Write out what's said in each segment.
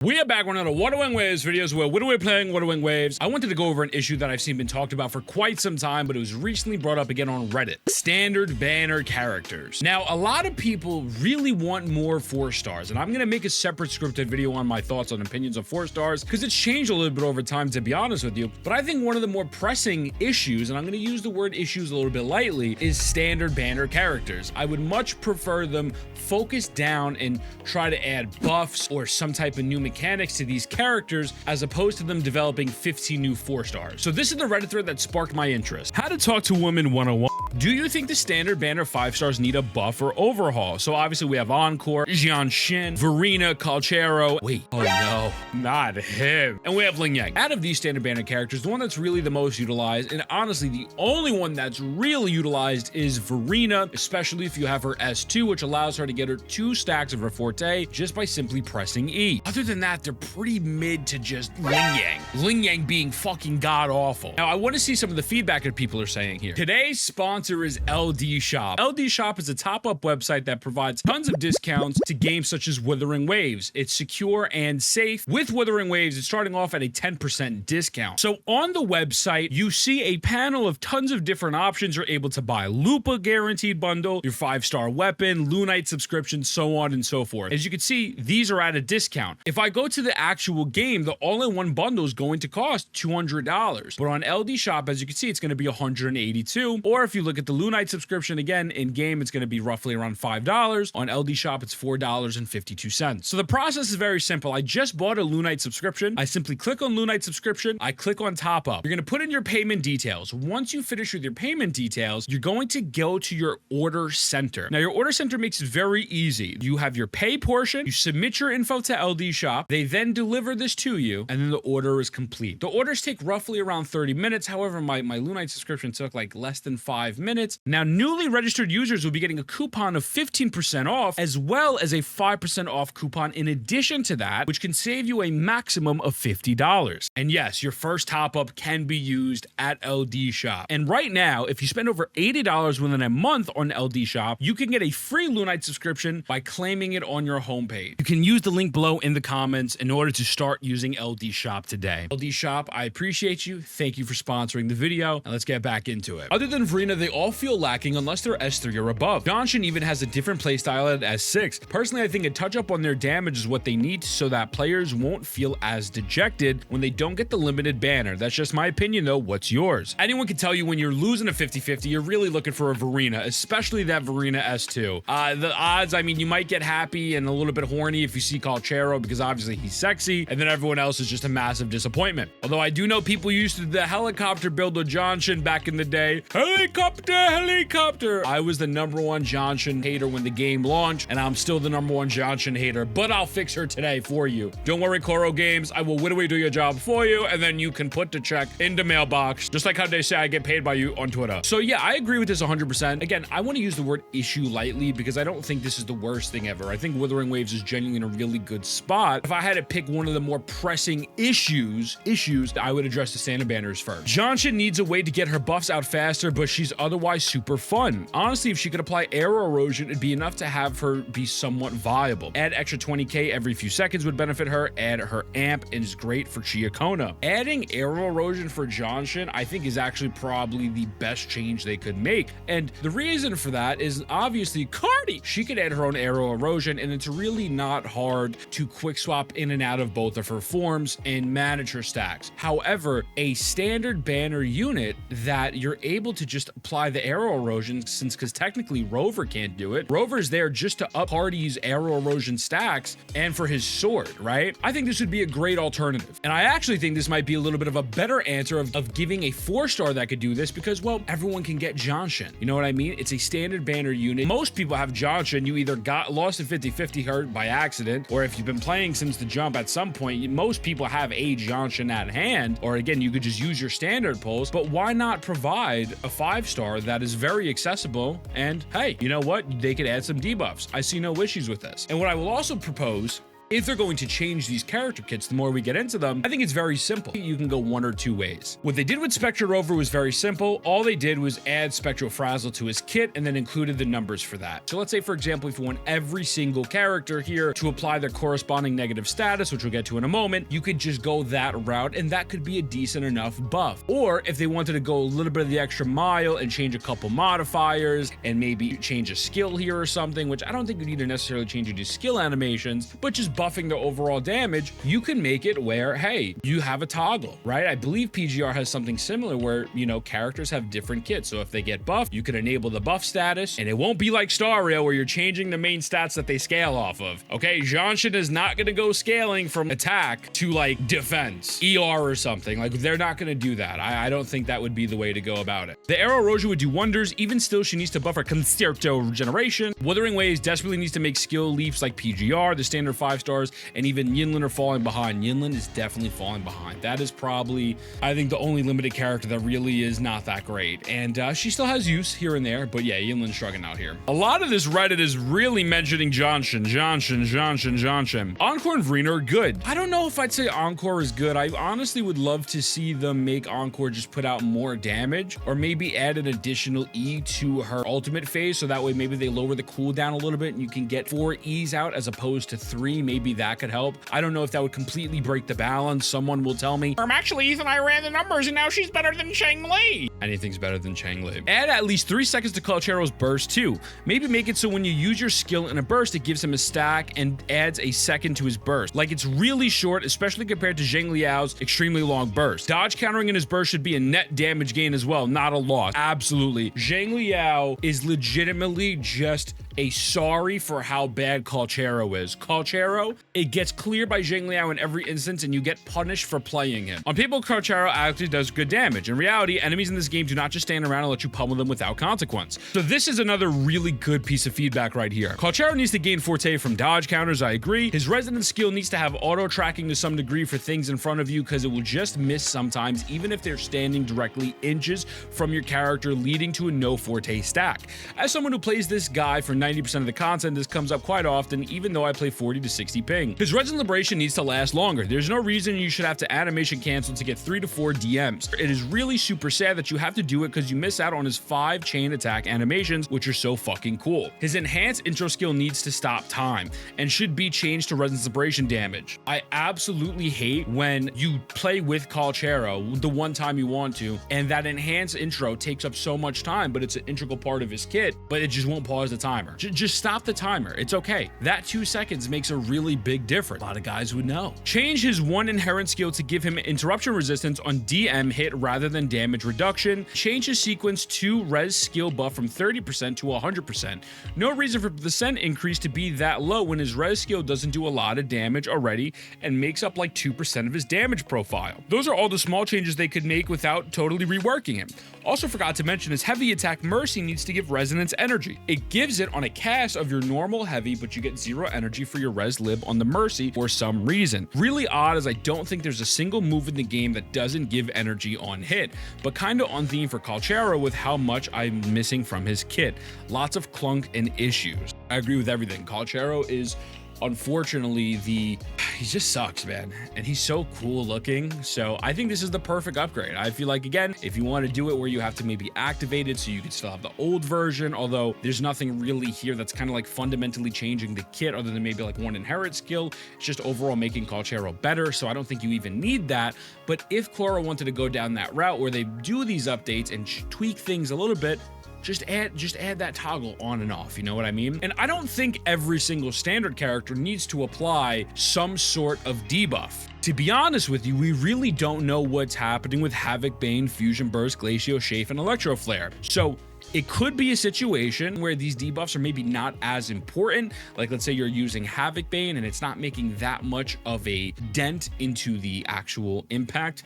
We are back with another Wuthering Waves videos where we're playing Wuthering Waves. I wanted to go over an issue that I've seen been talked about for quite some time, but it was recently brought up again on Reddit. Standard banner characters. Now, a lot of people really want more 4 stars, and I'm going to make a separate scripted video on my thoughts and opinions of 4 stars, because it's changed a little bit over time, to be honest with you. But I think one of the more pressing issues, and I'm going to use the word issues a little bit lightly, is standard banner characters. I would much prefer them focus down and try to add buffs or some type of new mechanics to these characters as opposed to them developing 15 new 4 stars. So this is the Reddit thread that sparked my interest. How to talk to women 101. Do you think the standard banner 5 stars need a buff or overhaul? So obviously we have Encore, Jiaxian, Verena, Calcharo. Wait, oh no, not him. And we have LingYang. Out of these standard banner characters, the one that's really the most utilized, and honestly the only one that's really utilized, is Verena, especially if you have her S2, which allows her to get her 2 stacks of her forte just by simply pressing E. Other than that, they're pretty mid to just LingYang. LingYang being fucking god-awful. Now, I want to see some of the feedback that people are saying here. Today's sponsor is LDShop. LDShop is a top-up website that provides tons of discounts to games such as Wuthering Waves. It's secure and safe. With Wuthering Waves, it's starting off at a 10% discount. So on the website, you see a panel of tons of different options. You're able to buy Lupa guaranteed bundle, your 5-star weapon, Lunite subscription, so on and so forth. As you can see, these are at a discount. If I go to the actual game, the all-in-one bundle is going to cost $200. But on LD Shop, as you can see, it's going to be $182. Or if you look at the Lunite subscription, again, in-game, it's going to be roughly around $5. On LD Shop, it's $4.52. So the process is very simple. I just bought a Lunite subscription. I simply click on Lunite subscription. I click on top up. You're going to put in your payment details. Once you finish with your payment details, you're going to go to your order center. Now, your order center makes it very easy. You have your pay portion. You submit your info to LD Shop. They then deliver this to you, and then the order is complete. The orders take roughly around 30 minutes. However, my Lunite subscription took like less than 5 minutes. Now, newly registered users will be getting a coupon of 15% off, as well as a 5% off coupon in addition to that, which can save you a maximum of $50. And yes, your first top-up can be used at LD Shop. And right now, if you spend over $80 within a month on LD Shop, you can get a free Lunite subscription by claiming it on your homepage. You can use the link below in the comments in order to start using LD Shop today. LD Shop, I appreciate you. Thank you for sponsoring the video, and let's get back into it. Other than Verena, they all feel lacking unless they're S3 or above. Jiaxian even has a different playstyle at S6. Personally, I think a touch up on their damage is what they need so that players won't feel as dejected when they don't get the limited banner. That's just my opinion though. What's yours? Anyone can tell you when you're losing a 50-50, you're really looking for a Verena, especially that Verena S2. The odds, I mean, you might get happy and a little bit horny if you see Calcharo because obviously he's sexy, and then everyone else is just a massive disappointment. Although I do know people used to do the helicopter build with Jiaxian back in the day. Helicopter! I was the #1 Jiaxian hater when the game launched, and I'm still the #1 Jiaxian hater, but I'll fix her today for you. Don't worry, Koro Games, I will literally do your job for you, and then you can put the check in the mailbox, just like how they say I get paid by you on Twitter. So yeah, I agree with this 100%. Again, I want to use the word issue lightly because I don't think this is the worst thing ever. I think Wuthering Waves is genuinely in a really good spot. If I had to pick one of the more pressing issues, I would address the standard banners first. Jiaxian needs a way to get her buffs out faster, but she's otherwise super fun. Honestly, if she could apply arrow erosion, it'd be enough to have her be somewhat viable. Add extra 20k every few seconds would benefit her. Add her amp and is great for Chiakona. Adding arrow erosion for Jiaxian, I think, is actually probably the best change they could make. And the reason for that is obviously Cardi. She could add her own arrow erosion, and it's really not hard to quick swap in and out of both of her forms and manage her stacks. However, a standard banner unit that you're able to just apply the arrow erosion, because technically Rover can't do it. Rover's there just to up Hardy's arrow erosion stacks and for his sword, right? I think this would be a great alternative. And I actually think this might be a little bit of a better answer of giving a 4-star that could do this because, well, everyone can get Jiaxian. You know what I mean? It's a standard banner unit. Most people have Jiaxian. You either lost a 50-50 hurt by accident, or if you've been playing since the jump at some point, most people have a Jiaxian at hand, or again, you could just use your standard pulls, but why not provide a 5-star that is very accessible? And hey, you know what? They could add some debuffs. I see no issues with this. And what I will also propose If they're going to change these character kits, the more we get into them, I think it's very simple. You can go one or two ways. What they did with Spectre Rover was very simple. All they did was add Spectrofrazzle to his kit and then included the numbers for that. So let's say, for example, if you want every single character here to apply their corresponding negative status, which we'll get to in a moment, you could just go that route, and that could be a decent enough buff. Or if they wanted to go a little bit of the extra mile and change a couple modifiers and maybe change a skill here or something, which I don't think you need to necessarily change your skill animations, but just buffing the overall damage, you can make it where, hey, you have a toggle, right? I believe PGR has something similar where, you know, characters have different kits. So if they get buffed, you can enable the buff status, and it won't be like Star Rail where you're changing the main stats that they scale off of. Okay, Jiaxian is not going to go scaling from attack to like defense, ER or something. Like, they're not going to do that. I don't think that would be the way to go about it. The Arrow Roja would do wonders. Even still, she needs to buff her Concerto regeneration. Wuthering Waves desperately needs to make skill leaps like PGR, the standard 5 stars, and even Yinlin are falling behind. Yinlin is definitely falling behind. That is probably, I think, the only limited character that really is not that great. And she still has use here and there, but yeah, Yinlin's struggling out here. A lot of this Reddit is really mentioning Jiaxian. Encore and Vrina are good. I don't know if I'd say Encore is good. I honestly would love to see them make Encore just put out more damage, or maybe add an additional E to her ultimate phase, so that way maybe they lower the cooldown a little bit and you can get 4 E's out as opposed to 3. Maybe that could help. I don't know if that would completely break the balance. Someone will tell me, actually, Ethan, I ran the numbers and now she's better than Cheng Li. Anything's better than Cheng Li. Add at least 3 seconds to Calcharo's burst too. Maybe make it so when you use your skill in a burst, it gives him a stack and adds a second to his burst. Like, it's really short, especially compared to Zheng Liao's extremely long burst. Dodge countering in his burst should be a net damage gain as well, not a loss. Absolutely. Zheng Liao is legitimately just a sorry for how bad Calcharo is. Calcharo, it gets cleared by Zheng Liao in every instance and you get punished for playing him. On paper, Calcharo actually does good damage. In reality, enemies in this game do not just stand around and let you pummel them without consequence. So this is another really good piece of feedback right here. Calcharo needs to gain forte from dodge counters, I agree. His resonance skill needs to have auto tracking to some degree for things in front of you, because it will just miss sometimes, even if they're standing directly inches from your character, leading to a no forte stack. As someone who plays this guy for 90% of the content, this comes up quite often, even though I play 40 to 60 ping. His Resin Liberation needs to last longer. There's no reason you should have to animation cancel to get 3 to 4 DMs. It is really super sad that you have to do it because you miss out on his 5 chain attack animations, which are so fucking cool. His enhanced intro skill needs to stop time and should be changed to Resin Liberation damage. I absolutely hate when you play with Calcharo the one time you want to, and that enhanced intro takes up so much time, but it's an integral part of his kit, but it just won't pause the timer. Just stop the timer. It's okay. That 2 seconds makes a really big difference. A lot of guys would know. Change his 1 inherent skill to give him interruption resistance on DM hit rather than damage reduction. Change his sequence to res skill buff from 30% to 100%. No reason for the percent increase to be that low when his res skill doesn't do a lot of damage already and makes up like 2% of his damage profile. Those are all the small changes they could make without totally reworking him. Also forgot to mention his heavy attack Mercy needs to give resonance energy. It gives it on a cast of your normal heavy, but you get 0 energy for your res lib on the Mercy for some reason. Really odd, as I don't think there's a single move in the game that doesn't give energy on hit, but kinda on theme for Calcharo with how much I'm missing from his kit. Lots of clunk and issues. I agree with everything. Calcharo is unfortunately he just sucks, man, and he's so cool looking. So I think this is the perfect upgrade. I feel like, again, if you want to do it where you have to maybe activate it so you can still have the old version, although there's nothing really here that's kind of like fundamentally changing the kit other than maybe like 1 inherent skill. It's just overall making Calcharo better, so I don't think you even need that. But if Clara wanted to go down that route where they do these updates and tweak things a little bit, just add that toggle on and off, you know what I mean? And I don't think every single standard character needs to apply some sort of debuff. To be honest with you, we really don't know what's happening with Havoc, Bane, Fusion Burst, Glacio, Shafe, and Electro Flare. So it could be a situation where these debuffs are maybe not as important. Like, let's say you're using Havoc Bane and it's not making that much of a dent into the actual impact.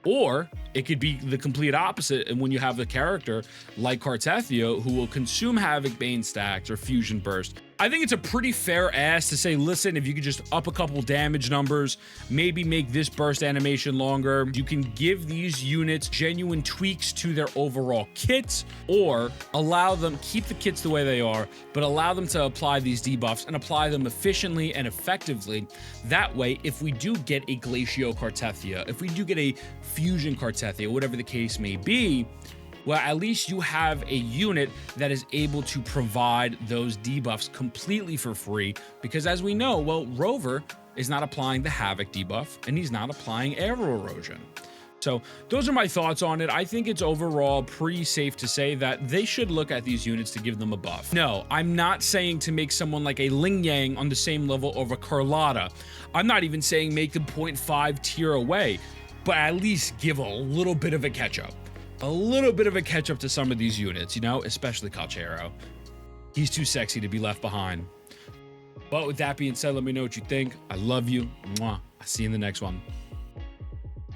Or it could be the complete opposite, and when you have the character like Cartethio who will consume Havoc Bane stacks or Fusion Burst I think it's a pretty fair ask to say, listen, if you could just up a couple damage numbers, maybe make this burst animation longer, you can give these units genuine tweaks to their overall kits, or allow them, keep the kits the way they are, but allow them to apply these debuffs and apply them efficiently and effectively. That way, if we do get a Glacio Cartethia, if we do get a Fusion Cartethia, whatever the case may be, well, at least you have a unit that is able to provide those debuffs completely for free, because as we know, well, Rover is not applying the Havoc debuff, and he's not applying Aero Erosion. So those are my thoughts on it. I think it's overall pretty safe to say that they should look at these units to give them a buff. No, I'm not saying to make someone like a LingYang on the same level of a Carlotta. I'm not even saying make them 0.5 tier away, but at least give a little bit of a catch-up. A little bit of a catch-up to some of these units, you know, especially Calcharo. He's too sexy to be left behind. But with that being said, let me know what you think. I love you. Mwah. I'll see you in the next one.